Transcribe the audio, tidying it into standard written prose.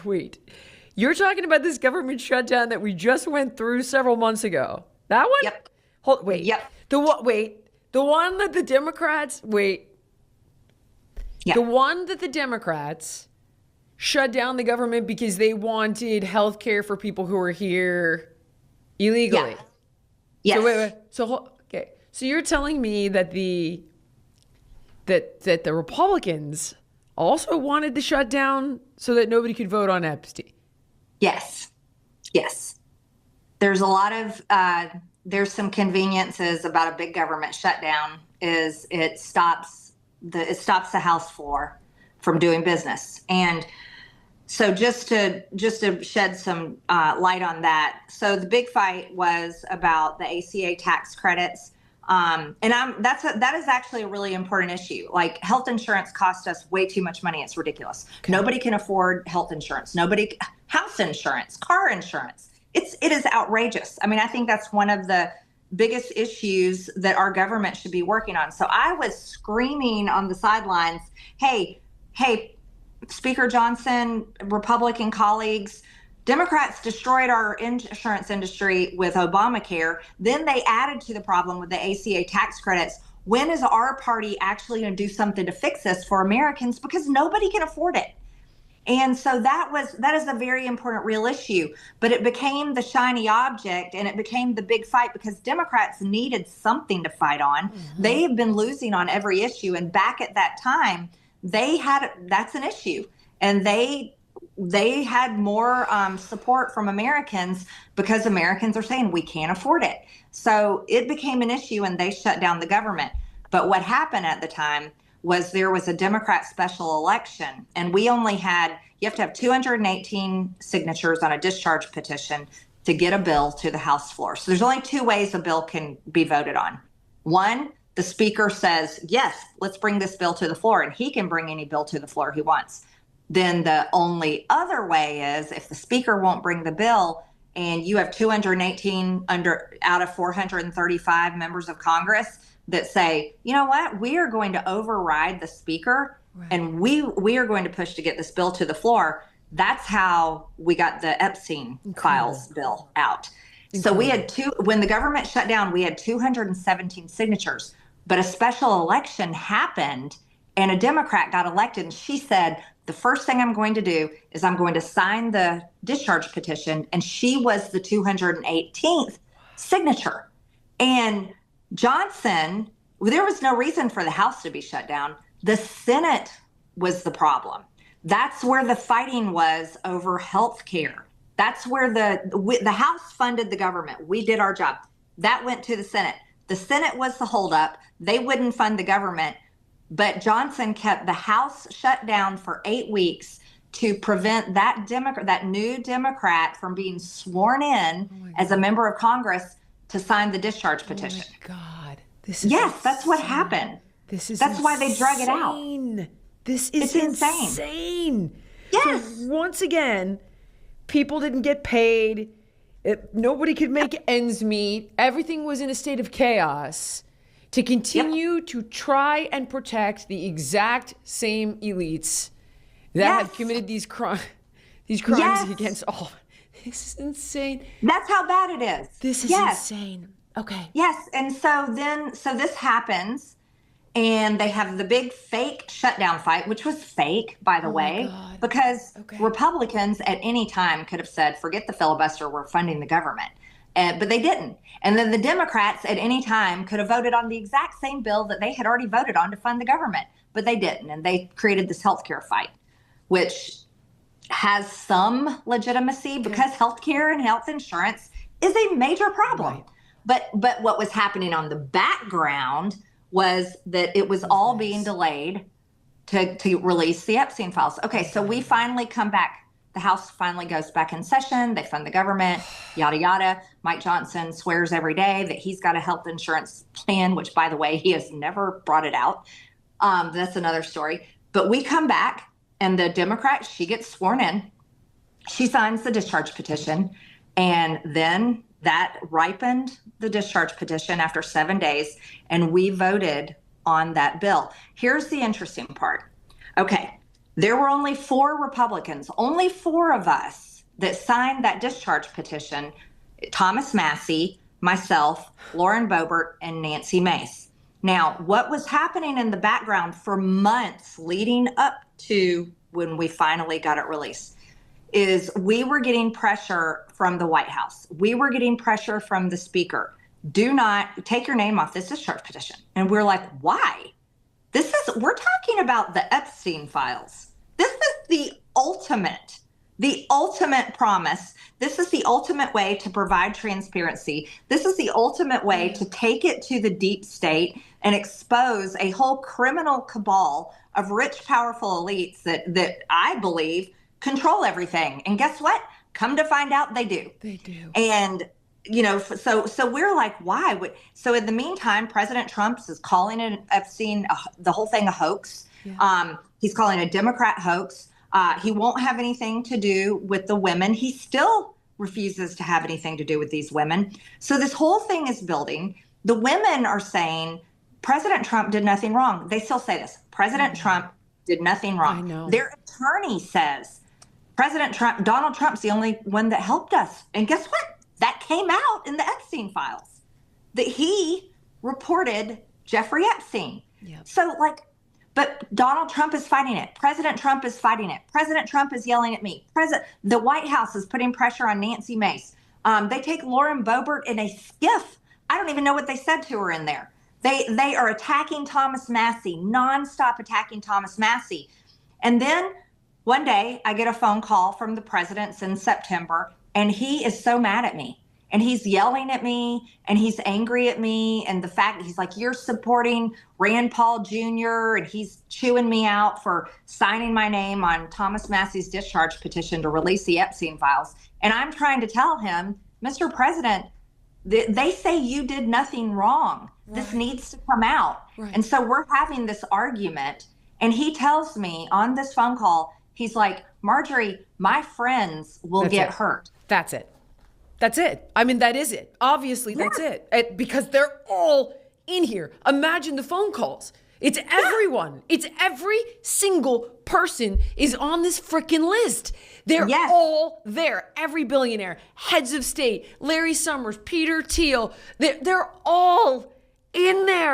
wait. You're talking about this government shutdown that we just went through several months ago. That one? Yep. Wait. Yep. The one that the Democrats Yeah. The one that the Democrats shut down the government because they wanted health care for people who were here illegally. Yeah. Yes. So wait. Okay. So you're telling me that that the Republicans also wanted to shut down so that nobody could vote on Epstein? Yes. Yes. There's a lot of there's some conveniences about a big government shutdown. Is it stops the House floor from doing business. And so just to shed some light on that. So the big fight was about the ACA tax credits. That is actually a really important issue. Like, health insurance costs us way too much money. It's ridiculous. Okay. Nobody can afford health insurance. House insurance, car insurance. It is outrageous. I mean, I think that's one of the biggest issues that our government should be working on. So I was screaming on the sidelines, hey, Speaker Johnson, Republican colleagues, Democrats destroyed our insurance industry with Obamacare. Then they added to the problem with the ACA tax credits. When is our party actually going to do something to fix this for Americans? Because nobody can afford it. And so that is a very important real issue, but it became the shiny object and it became the big fight because Democrats needed something to fight on. Mm-hmm. They have been losing on every issue. And back at that time, that's an issue. And they had more support from Americans because Americans are saying we can't afford it. So it became an issue and they shut down the government. But what happened at the time was there was a Democrat special election, and you have to have 218 signatures on a discharge petition to get a bill to the House floor. So there's only two ways a bill can be voted on. One, the speaker says, yes, let's bring this bill to the floor, and he can bring any bill to the floor he wants. Then the only other way is if the speaker won't bring the bill and you have 218 out of 435 members of Congress that say, you know what, we are going to override the speaker, right, and we are going to push to get this bill to the floor. That's how we got the Epstein files bill out. So we had when the government shut down, we had 217 signatures, but a special election happened and a Democrat got elected. And she said, the first thing I'm going to do is I'm going to sign the discharge petition. And she was the 218th signature. And Johnson, there was no reason for the House to be shut down. The Senate was the problem. That's where the fighting was over health care. That's where the House funded the government. We did our job. That went to the Senate. The Senate was the holdup. They wouldn't fund the government. But Johnson kept the House shut down for 8 weeks to prevent that new Democrat from being sworn in as a member of Congress to sign the discharge petition. Oh my God. This is that's what happened. That's why they drug it out. It's insane. Yes. So once again, people didn't get paid. Nobody could make ends meet. Everything was in a state of chaos to continue to try and protect the exact same elites that have committed these crimes against all. This is insane. That's how bad it is. This is insane. Okay. Yes. And so this happens and they have the big fake shutdown fight, which was fake, by the way, because Republicans at any time could have said, forget the filibuster, we're funding the government. But they didn't. And then the Democrats at any time could have voted on the exact same bill that they had already voted on to fund the government, but they didn't. And they created this healthcare fight, which has some legitimacy because healthcare and health insurance is a major problem. Right. But what was happening on the background was that it was all being delayed to release the Epstein files. Okay, so we finally come back. The House finally goes back in session. They fund the government, yada, yada. Mike Johnson swears every day that he's got a health insurance plan, which, by the way, he has never brought it out. That's another story. But we come back, and the Democrat, she gets sworn in. She signs the discharge petition, and then that ripened the discharge petition after 7 days, and we voted on that bill. Here's the interesting part. Okay. There were only 4 Republicans, only 4 of us that signed that discharge petition. Thomas Massie, myself, Lauren Boebert, and Nancy Mace. Now, what was happening in the background for months leading up to when we finally got it released is we were getting pressure from the White House. We were getting pressure from the speaker. Do not take your name off this discharge petition. And we're like, why? We're talking about the Epstein files. This is the ultimate promise. This is the ultimate way to provide transparency. This is the ultimate way to take it to the deep state and expose a whole criminal cabal of rich, powerful elites that I believe control everything. And guess what? Come to find out, they do. They do. And so we're like, why? So in the meantime, President Trump is calling it Epstein, the whole thing a hoax. Yeah. He's calling it a Democrat hoax. He won't have anything to do with the women. He still refuses to have anything to do with these women. So this whole thing is building. The women are saying President Trump did nothing wrong. They still say this. President Trump did nothing wrong. I know. Their attorney says Donald Trump's the only one that helped us. And guess what? That came out in the Epstein files, that he reported Jeffrey Epstein. Yep. So but Donald Trump is fighting it. President Trump is fighting it. President Trump is yelling at me. The White House is putting pressure on Nancy Mace. They take Lauren Boebert in a skiff. I don't even know what they said to her in there. They are attacking Thomas Massie, nonstop attacking Thomas Massie. And then one day I get a phone call from the president in September, and he is so mad at me. And he's yelling at me, and he's angry at me. And the fact that he's like, you're supporting Rand Paul Jr., and he's chewing me out for signing my name on Thomas Massie's discharge petition to release the Epstein files. And I'm trying to tell him, Mr. President, they say you did nothing wrong. Right. This needs to come out. Right. And so we're having this argument. And he tells me on this phone call, he's like, Marjorie, my friends will get hurt. That's it. That's it. I mean, that is it. Obviously, that's it. Because they're all in here. Imagine the phone calls. It's everyone. It's every single person is on this freaking list. They're all there. Every billionaire, heads of state, Larry Summers, Peter Thiel. They're all in there.